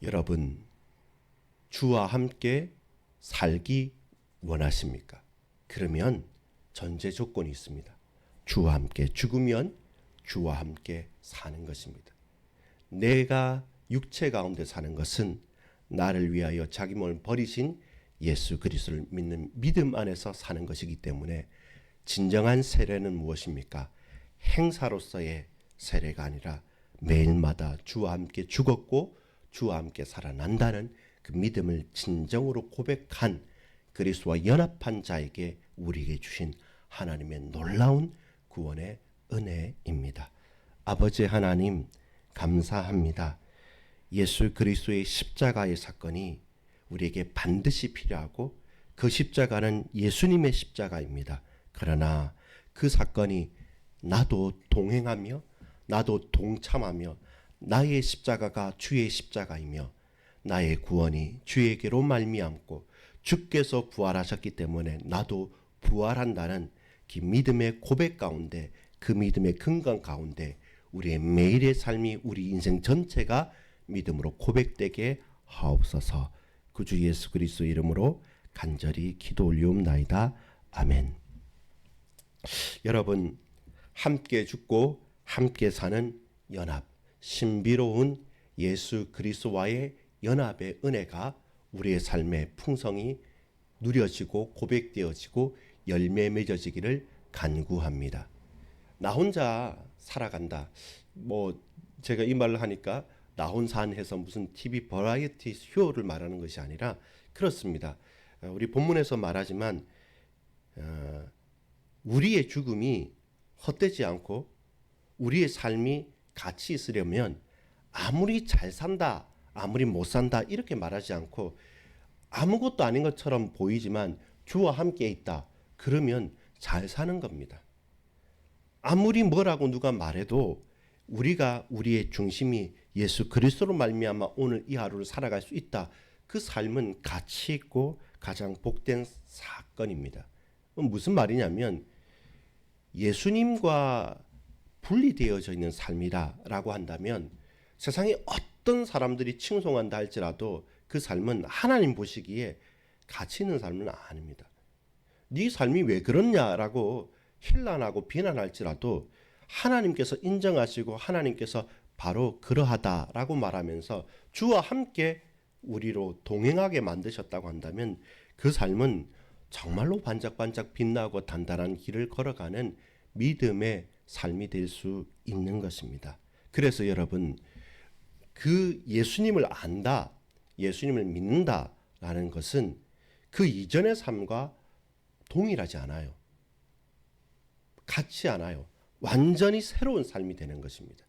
여러분, 주와 함께 살기 원하십니까? 그러면 전제 조건이 있습니다. 주와 함께 죽으면 주와 함께 사는 것입니다. 내가 육체 가운데 사는 것은 나를 위하여 자기 몸을 버리신 예수 그리스도를 믿는 믿음 안에서 사는 것이기 때문에 진정한 세례는 무엇입니까? 행사로서의 세례가 아니라 매일마다 주와 함께 죽었고 주와 함께 살아난다는 그 믿음을 진정으로 고백한 그리스도와 연합한 자에게 우리에게 주신 하나님의 놀라운 구원의 은혜입니다. 아버지 하나님, 감사합니다. 예수 그리스도의 십자가의 사건이 우리에게 반드시 필요하고 그 십자가는 예수님의 십자가입니다. 그러나 그 사건이 나도 동행하며 나도 동참하며 나의 십자가가 주의 십자가이며 나의 구원이 주에게로 말미암고 주께서 부활하셨기 때문에 나도 부활한다는 그 믿음의 고백 가운데, 그 믿음의 근간 가운데 우리의 매일의 삶이, 우리 인생 전체가 믿음으로 고백되게 하옵소서. 구주 예수 그리스도 이름으로 간절히 기도 올리옵나이다. 아멘. 여러분, 함께 죽고 함께 사는 연합, 신비로운 예수 그리스도와의 연합의 은혜가 우리의 삶의 풍성이 누려지고 고백되어지고 열매 맺어지기를 간구합니다. 나 혼자 살아간다. 제가 이 말을 하니까 나 혼자 해서 무슨 TV 버라이어티 쇼를 말하는 것이 아니라 그렇습니다. 우리 본문에서 말하지만 우리의 죽음이 헛되지 않고 우리의 삶이 같이 있으려면 아무리 잘 산다, 아무리 못 산다 이렇게 말하지 않고 아무것도 아닌 것처럼 보이지만 주와 함께 있다. 그러면 잘 사는 겁니다. 아무리 뭐라고 누가 말해도 우리가 우리의 중심이 예수 그리스도로 말미암아 오늘 이 하루를 살아갈 수 있다. 그 삶은 가치 있고 가장 복된 사건입니다. 무슨 말이냐면 예수님과 분리되어져 있는 삶이라고 한다면 세상에 어떤 사람들이 칭송한다 할지라도 그 삶은 하나님 보시기에 가치 있는 삶은 아닙니다. 네 삶이 왜 그렇냐라고 힐난하고 비난할지라도 하나님께서 인정하시고 하나님께서 바로 그러하다라고 말하면서 주와 함께 우리로 동행하게 만드셨다고 한다면 그 삶은 정말로 반짝반짝 빛나고 단단한 길을 걸어가는 믿음의 삶이 될 수 있는 것입니다. 그래서 여러분, 그 예수님을 안다, 예수님을 믿는다라는 것은 그 이전의 삶과 동일하지 않아요. 같지 않아요. 완전히 새로운 삶이 되는 것입니다.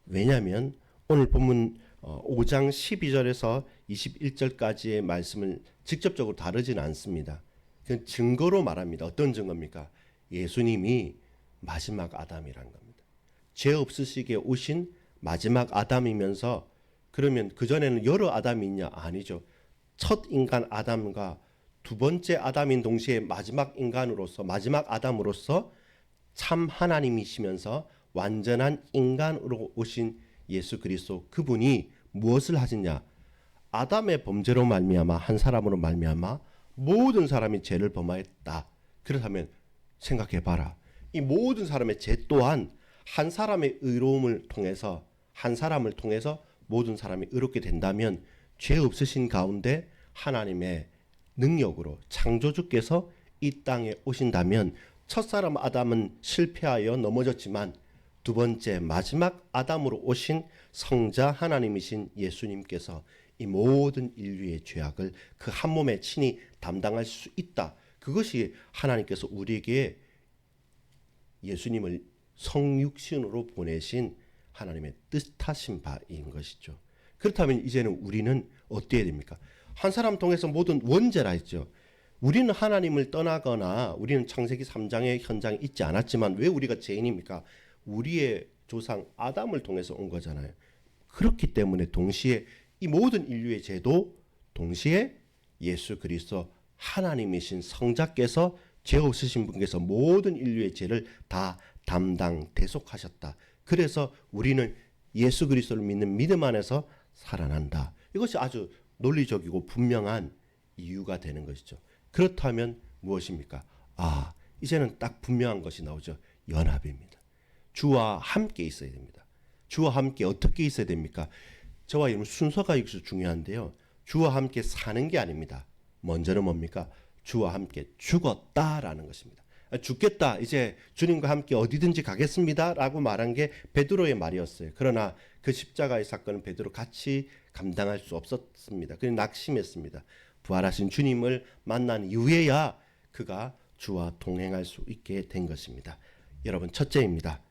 왜냐하면 오늘 본문 5장 12절에서 21절까지의 말씀을 직접적으로 다루지는 않습니다. 그건 증거로 말합니다. 어떤 증거입니까? 예수님이 마지막 아담이란 겁니다. 죄 없으시게 오신 마지막 아담이면서 그러면 그전에는 여러 아담이 있냐? 아니죠. 첫 인간 아담과 두 번째 아담인 동시에 마지막 인간으로서, 마지막 아담으로서 참 하나님이시면서 완전한 인간으로 오신 예수 그리스도, 그분이 무엇을 하시냐? 아담의 범죄로 말미암아, 한 사람으로 말미암아 모든 사람이 죄를 범하였다. 그렇다면 생각해 봐라. 이 모든 사람의 죄 또한 한 사람의 의로움을 통해서, 한 사람을 통해서 모든 사람이 의롭게 된다면 죄 없으신 가운데 하나님의 능력으로 창조주께서 이 땅에 오신다면 첫사람 아담은 실패하여 넘어졌지만 두 번째 마지막 아담으로 오신 성자 하나님이신 예수님께서 이 모든 인류의 죄악을 그 한 몸에 친히 담당할 수 있다. 그것이 하나님께서 우리에게 예수님을 성육신으로 보내신 하나님의 뜻하신 바인 것이죠. 그렇다면 이제는 우리는 어때야 됩니까? 한 사람 통해서 모든 원죄라 했죠. 우리는 하나님을 떠나거나 우리는 창세기 3장의 현장에 있지 않았지만 왜 우리가 죄인입니까? 우리의 조상 아담을 통해서 온 거잖아요. 그렇기 때문에 동시에 이 모든 인류의 죄도 동시에 예수 그리스도 하나님이신 성자께서 죄 없으신 분께서 모든 인류의 죄를 다 담당 대속하셨다. 그래서 우리는 예수 그리스도를 믿는 믿음 안에서 살아난다. 이것이 아주 논리적이고 분명한 이유가 되는 것이죠. 그렇다면 무엇입니까? 이제는 딱 분명한 것이 나오죠. 연합입니다. 주와 함께 있어야 됩니다. 주와 함께 어떻게 있어야 됩니까? 저와 여러분 순서가 여기서 중요한데요. 주와 함께 사는 게 아닙니다. 먼저는 뭡니까? 주와 함께 죽었다라는 것입니다. 죽겠다. 이제 주님과 함께 어디든지 가겠습니다. 라고 말한 게 베드로의 말이었어요. 그러나 그 십자가의 사건은 베드로 같이 감당할 수 없었습니다. 그는 낙심했습니다. 부활하신 주님을 만난 이후에야 그가 주와 동행할 수 있게 된 것입니다. 여러분, 첫째입니다.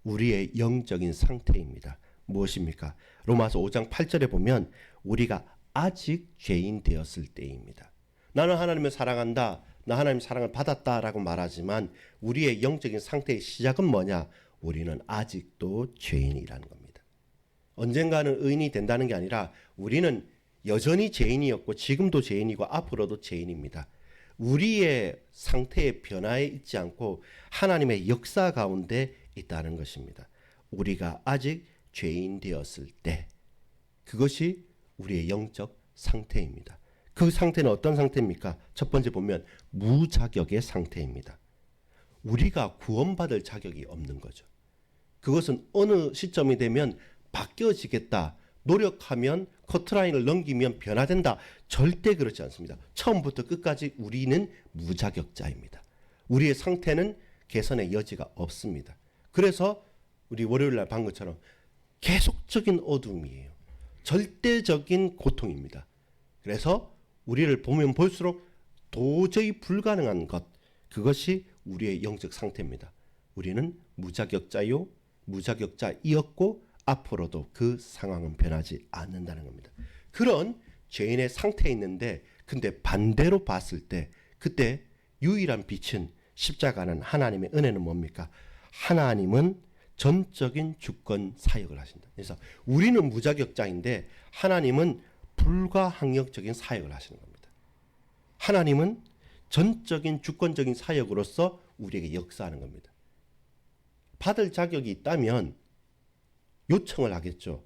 우리의 영적인 상태입니다. 무엇입니까? 로마서 5장 8절에 보면 우리가 아직 죄인 되었을 때입니다. 나는 하나님을 사랑한다. 나 하나님 사랑을 받았다라고 말하지만 우리의 영적인 상태의 시작은 뭐냐? 우리는 아직도 죄인이라는 겁니다. 언젠가는 의인이 된다는 게 아니라 우리는 여전히 죄인이었고 지금도 죄인이고 앞으로도 죄인입니다. 우리의 상태의 변화에 있지 않고 하나님의 역사 가운데 있다는 것입니다. 우리가 아직 죄인 되었을 때 그것이 우리의 영적 상태입니다. 그 상태는 어떤 상태입니까? 첫 번째 보면 무자격의 상태입니다. 우리가 구원받을 자격이 없는 거죠. 그것은 어느 시점이 되면 바뀌어지겠다. 노력하면 커트라인을 넘기면 변화된다. 절대 그렇지 않습니다. 처음부터 끝까지 우리는 무자격자입니다. 우리의 상태는 개선의 여지가 없습니다. 그래서 우리 월요일날 본 것처럼 계속적인 어둠이에요. 절대적인 고통입니다. 그래서 우리를 보면 볼수록 도저히 불가능한 것, 그것이 우리의 영적 상태입니다. 우리는 무자격자이었고 앞으로도 그 상황은 변하지 않는다는 겁니다. 그런 죄인의 상태에 있는데 근데 반대로 봤을 때 그때 유일한 빛은 십자가는 하나님의 은혜는 뭡니까? 하나님은 전적인 주권 사역을 하신다. 그래서 우리는 무자격자인데 하나님은 불가항력적인 사역을 하시는 겁니다. 하나님은 전적인 주권적인 사역으로서 우리에게 역사하는 겁니다. 받을 자격이 있다면 요청을 하겠죠.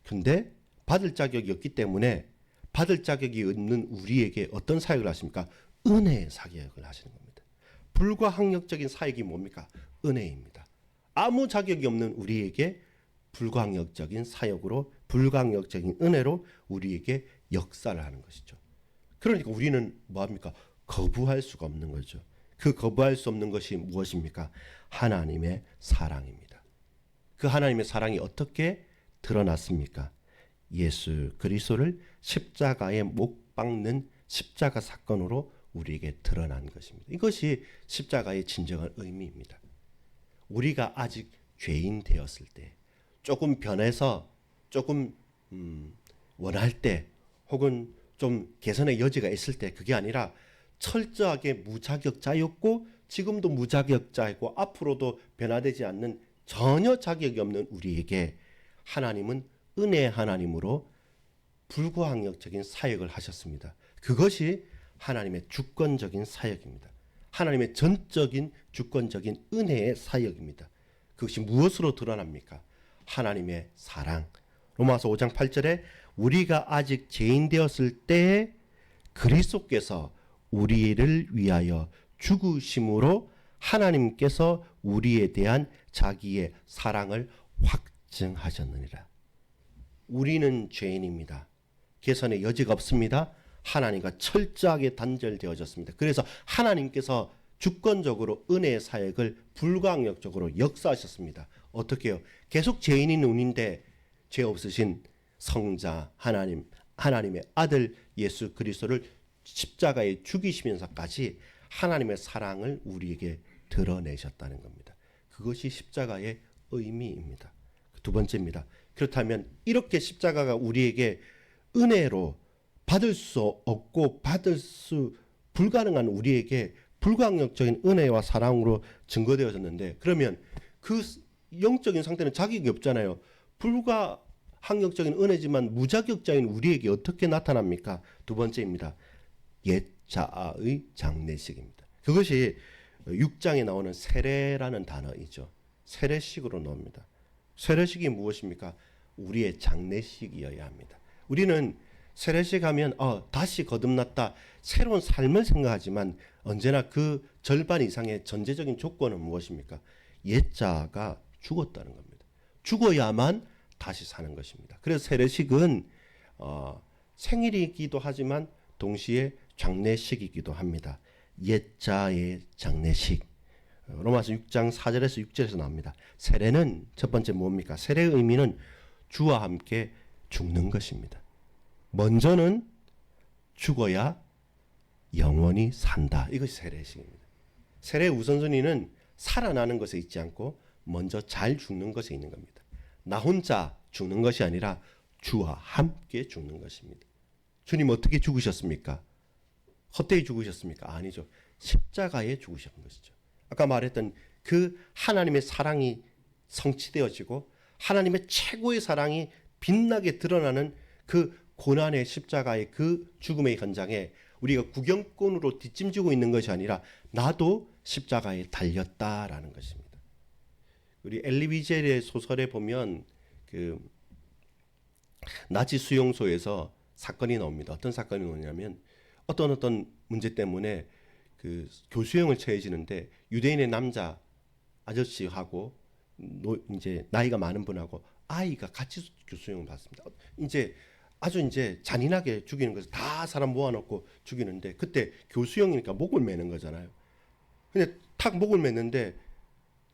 근데 받을 자격이 없기 때문에 받을 자격이 없는 우리에게 어떤 사역을 하십니까? 은혜의 사역을 하시는 겁니다. 불가항력적인 사역이 뭡니까? 은혜입니다. 아무 자격이 없는 우리에게 불가항력적인 사역으로 불가항력적인 은혜로 우리에게 역사를 하는 것이죠. 그러니까 우리는 뭐합니까? 거부할 수가 없는 거죠. 그 거부할 수 없는 것이 무엇입니까? 하나님의 사랑입니다. 그 하나님의 사랑이 어떻게 드러났습니까? 예수 그리스도를 십자가에 못 박는 십자가 사건으로 우리에게 드러난 것입니다. 이것이 십자가의 진정한 의미입니다. 우리가 아직 죄인 되었을 때 조금 변해서 조금 원할 때 혹은 좀 개선의 여지가 있을 때 그게 아니라 철저하게 무자격자였고 지금도 무자격자이고 앞으로도 변화되지 않는 전혀 자격이 없는 우리에게 하나님은 은혜의 하나님으로 불가항력적인 사역을 하셨습니다. 그것이 하나님의 주권적인 사역입니다. 하나님의 전적인 주권적인 은혜의 사역입니다. 그것이 무엇으로 드러납니까? 하나님의 사랑. 로마서 5장 8절에 우리가 아직 죄인 되었을 때에 그리스도께서 우리를 위하여 죽으심으로 하나님께서 우리에 대한 자기의 사랑을 확증하셨느니라. 우리는 죄인입니다. 개선의 여지가 없습니다. 하나님과 철저하게 단절되어졌습니다. 그래서 하나님께서 주권적으로 은혜의 사역을 불가항력적으로 역사하셨습니다. 어떻게 해요? 계속 죄인인 우리인데 죄 없으신 성자 하나님의 아들 예수 그리스도를 십자가에 죽이시면서까지 하나님의 사랑을 우리에게 드러내셨다는 겁니다. 그것이 십자가의 의미입니다. 두 번째입니다. 그렇다면 이렇게 십자가가 우리에게 은혜로 받을 수 없고 받을 수 불가능한 우리에게 불가항력적인 은혜와 사랑으로 증거되어졌는데 그러면 그 영적인 상태는 자격이 없잖아요. 불가항력적인 은혜지만 무자격자인 우리에게 어떻게 나타납니까? 두 번째입니다. 옛자아의 장례식입니다. 그것이 6장에 나오는 세례라는 단어이죠. 세례식으로 나옵니다. 세례식이 무엇입니까? 우리의 장례식이어야 합니다. 우리는 세례식 하면 다시 거듭났다, 새로운 삶을 생각하지만 언제나 그 절반 이상의 전제적인 조건은 무엇입니까? 옛자가 죽었다는 겁니다. 죽어야만 다시 사는 것입니다. 그래서 세례식은 생일이기도 하지만 동시에 장례식이기도 합니다. 옛자의 장례식. 로마서 6장 4절에서 6절에서 나옵니다. 세례는 첫 번째 뭡니까? 세례의 의미는 주와 함께 죽는 것입니다. 먼저는 죽어야 영원히 산다. 이것이 세례식입니다. 세례의 우선순위는 살아나는 것에 있지 않고 먼저 잘 죽는 것에 있는 겁니다. 나 혼자 죽는 것이 아니라 주와 함께 죽는 것입니다. 주님 어떻게 죽으셨습니까? 헛되이 죽으셨습니까? 아니죠. 십자가에 죽으신 것이죠. 아까 말했던 그 하나님의 사랑이 성취되어지고 하나님의 최고의 사랑이 빛나게 드러나는 그 고난의 십자가의 그 죽음의 현장에 우리가 구경꾼으로 뒷짐지고 있는 것이 아니라 나도 십자가에 달렸다라는 것입니다. 우리 엘리 위젤의 소설에 보면 그 나치 수용소에서 사건이 나옵니다. 어떤 사건이 나오냐면 어떤 문제 때문에 그 교수형을 처해지는데 유대인의 남자 아저씨하고 이제 나이가 많은 분하고 아이가 같이 교수형을 받습니다. 아주 잔인하게 죽이는 것을 다 사람 모아놓고 죽이는데 그때 교수형이니까 목을 매는 거잖아요. 근데 탁 목을 맸는데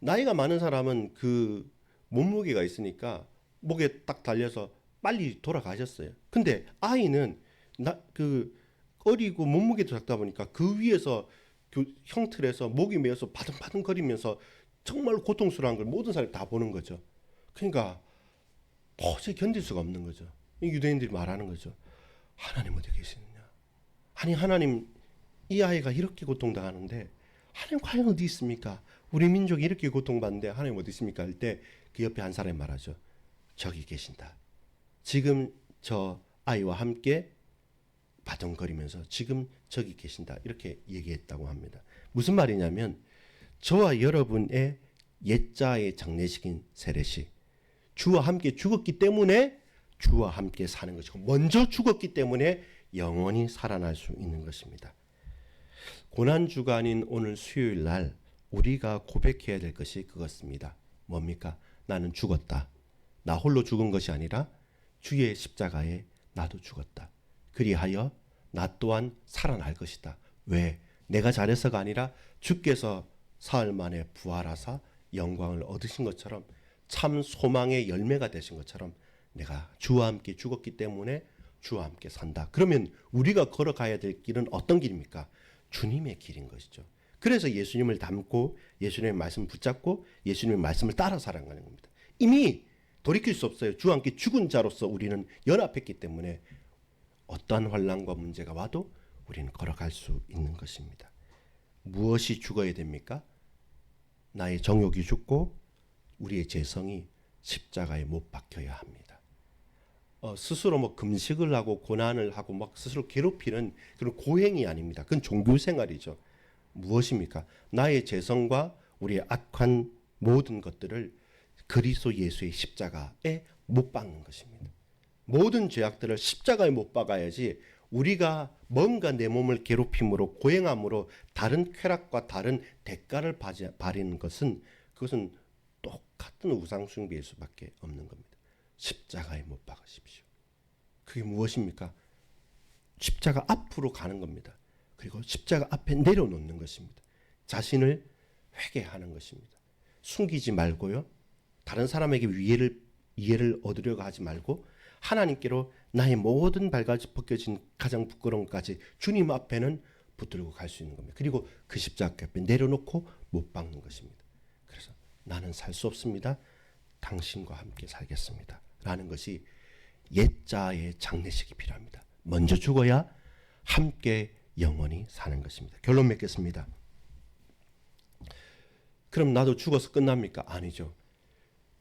나이가 많은 사람은 그 몸무게가 있으니까 목에 딱 달려서 빨리 돌아가셨어요. 근데 아이는 어리고 몸무게도 작다 보니까 그 위에서 형틀에서 목이 메어서 바등바등 거리면서 정말 고통스러운 걸 모든 사람이 다 보는 거죠. 그러니까 도저히 견딜 수가 없는 거죠. 유대인들이 말하는 거죠. 하나님 어디 계시느냐? 아니 하나님, 이 아이가 이렇게 고통당하는데 하나님 과연 어디 있습니까? 우리 민족이 이렇게 고통받는데 하나님 어디 있습니까? 할 때 그 옆에 한 사람이 말하죠. 저기 계신다. 지금 저 아이와 함께 바둥거리면서 지금 저기 계신다. 이렇게 얘기했다고 합니다. 무슨 말이냐면 저와 여러분의 옛자의 장례식인 세례식, 주와 함께 죽었기 때문에 주와 함께 사는 것이고 먼저 죽었기 때문에 영원히 살아날 수 있는 것입니다. 고난주가 아닌 오늘 수요일 날 우리가 고백해야 될 것이 그것입니다. 뭡니까? 나는 죽었다. 나 홀로 죽은 것이 아니라 주의 십자가에 나도 죽었다. 그리하여 나 또한 살아날 것이다. 왜? 내가 잘해서가 아니라 주께서 사흘 만에 부활하사 영광을 얻으신 것처럼 참 소망의 열매가 되신 것처럼 내가 주와 함께 죽었기 때문에 주와 함께 산다. 그러면 우리가 걸어가야 될 길은 어떤 길입니까? 주님의 길인 것이죠. 그래서 예수님을 닮고 예수님의 말씀을 붙잡고 예수님의 말씀을 따라 살아가는 겁니다. 이미 돌이킬 수 없어요. 주와 함께 죽은 자로서 우리는 연합했기 때문에 어떠한 환난과 문제가 와도 우리는 걸어갈 수 있는 것입니다. 무엇이 죽어야 됩니까? 나의 정욕이 죽고 우리의 재성이 십자가에 못 박혀야 합니다. 스스로 금식을 하고 고난을 하고 막 스스로 괴롭히는 그런 고행이 아닙니다. 그건 종교 생활이죠. 무엇입니까? 나의 재성과 우리의 악한 모든 것들을 그리스도 예수의 십자가에 못 박는 것입니다. 모든 죄악들을 십자가에 못 박아야지 우리가 뭔가 내 몸을 괴롭힘으로 고행함으로 다른 쾌락과 다른 대가를 바리는 것은 그것은 똑같은 우상숭배일 수밖에 없는 겁니다. 십자가에 못 박으십시오. 그게 무엇입니까? 십자가 앞으로 가는 겁니다. 그리고 십자가 앞에 내려놓는 것입니다. 자신을 회개하는 것입니다. 숨기지 말고요. 다른 사람에게 이해를 얻으려고 하지 말고 하나님께로 나의 모든 발가지 벗겨진 가장 부끄러운 것까지 주님 앞에는 붙들고 갈 수 있는 겁니다. 그리고 그 십자가 앞에 내려놓고 못 박는 것입니다. 그래서 나는 살 수 없습니다. 당신과 함께 살겠습니다. 라는 것이 옛자의 장례식이 필요합니다. 먼저 죽어야 함께 영원히 사는 것입니다. 결론 맺겠습니다. 그럼 나도 죽어서 끝납니까? 아니죠.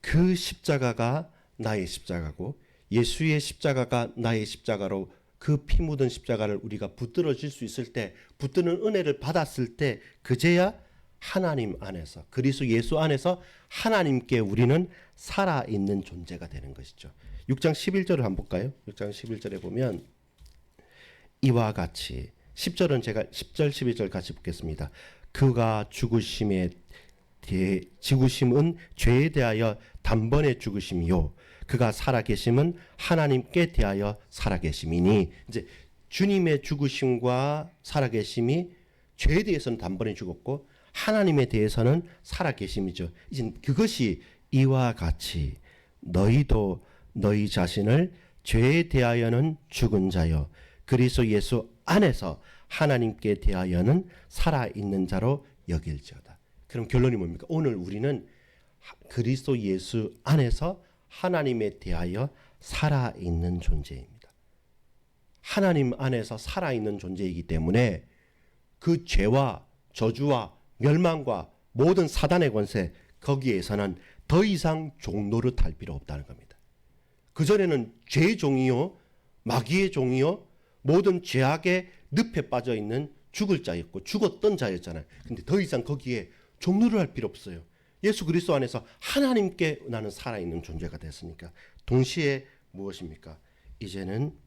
그 십자가가 나의 십자가고 예수의 십자가가 나의 십자가로 그 피 묻은 십자가를 우리가 붙들어질 수 있을 때, 붙드는 은혜를 받았을 때 그제야 하나님 안에서, 그리스도 예수 안에서 하나님께 우리는 살아있는 존재가 되는 것이죠. 6장 11절을 한번 볼까요? 6장 11절에 보면 이와 같이 10절은 제가 10절 12절 같이 보겠습니다. 그가 죽으심은 죄에 대하여 단번에 죽으심이요 그가 살아계심은 하나님께 대하여 살아계심이니, 이제 주님의 죽으심과 살아계심이 죄에 대해서는 단번에 죽었고 하나님에 대해서는 살아계심이죠. 이제 그것이 이와 같이 너희도 너희 자신을 죄에 대하여는 죽은 자요 그리스도 예수 안에서 하나님께 대하여는 살아있는 자로 여길지어다. 그럼 결론이 뭡니까? 오늘 우리는 그리스도 예수 안에서 하나님에 대하여 살아있는 존재입니다. 하나님 안에서 살아있는 존재이기 때문에 그 죄와 저주와 멸망과 모든 사단의 권세, 거기에서는 더 이상 종노릇할 필요 없다는 겁니다. 그전에는 죄의 종이요 마귀의 종이요 모든 죄악의 늪에 빠져 있는 죽을 자였고 죽었던 자였잖아요. 근데 더 이상 거기에 종노를 할 필요 없어요. 예수 그리스도 안에서 하나님께 나는 살아있는 존재가 됐으니까 동시에 무엇입니까? 이제는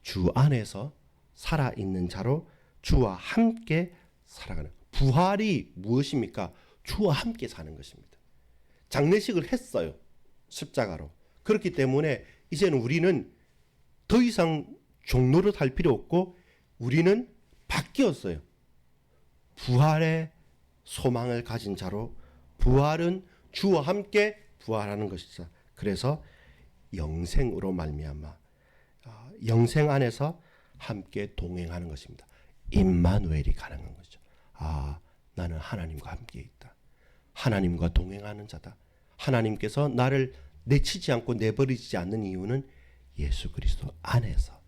주 안에서 살아있는 자로 주와 함께 살아가는, 부활이 무엇입니까? 주와 함께 사는 것입니다. 장례식을 했어요. 십자가로. 그렇기 때문에 이제는 우리는 더 이상 종노릇 할 필요 없고 우리는 바뀌었어요. 부활의 소망을 가진 자로, 부활은 주와 함께 부활하는 것이다. 그래서 영생으로 말미암아 영생 안에서 함께 동행하는 것입니다. 임마누엘이 가능한 거죠. 나는 하나님과 함께 있다. 하나님과 동행하는 자다. 하나님께서 나를 내치지 않고 내버리지 않는 이유는 예수 그리스도 안에서.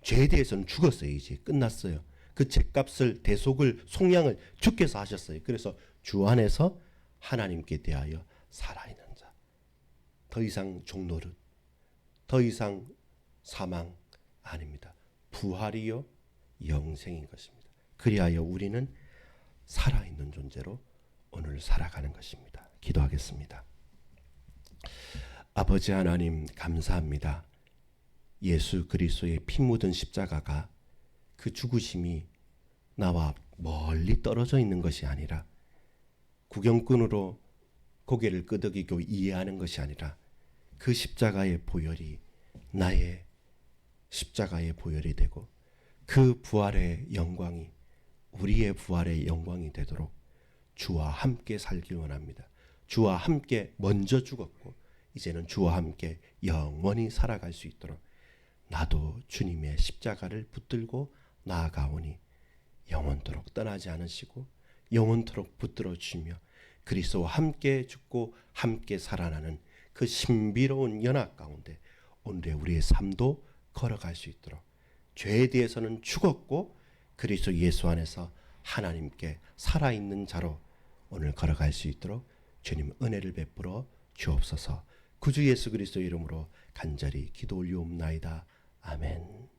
죄에 대해서는 죽었어요. 이제 끝났어요. 그 죄값을, 대속을, 속량을 주께서 하셨어요. 그래서 주 안에서 하나님께 대하여 살아있는 자. 더 이상 종노릇, 더 이상 사망 아닙니다. 부활이요 영생인 것입니다. 그리하여 우리는 살아있는 존재로 오늘 살아가는 것입니다. 기도하겠습니다. 아버지 하나님 감사합니다. 예수 그리스도의 피 묻은 십자가가, 그 죽으심이 나와 멀리 떨어져 있는 것이 아니라 구경꾼으로 고개를 끄덕이고 이해하는 것이 아니라 그 십자가의 보혈이 나의 십자가의 보혈이 되고 그 부활의 영광이 우리의 부활의 영광이 되도록 주와 함께 살길 원합니다. 주와 함께 먼저 죽었고 이제는 주와 함께 영원히 살아갈 수 있도록 나도 주님의 십자가를 붙들고 나아가오니 영원토록 떠나지 않으시고 영원토록 붙들어 주시며 그리스도와 함께 죽고 함께 살아나는 그 신비로운 연합 가운데 오늘의 우리의 삶도 걸어갈 수 있도록, 죄에 대해서는 죽었고 그리스도 예수 안에서 하나님께 살아있는 자로 오늘 걸어갈 수 있도록 주님 은혜를 베풀어 주옵소서. 구주 예수 그리스도 이름으로 간절히 기도 올리옵나이다. 아멘.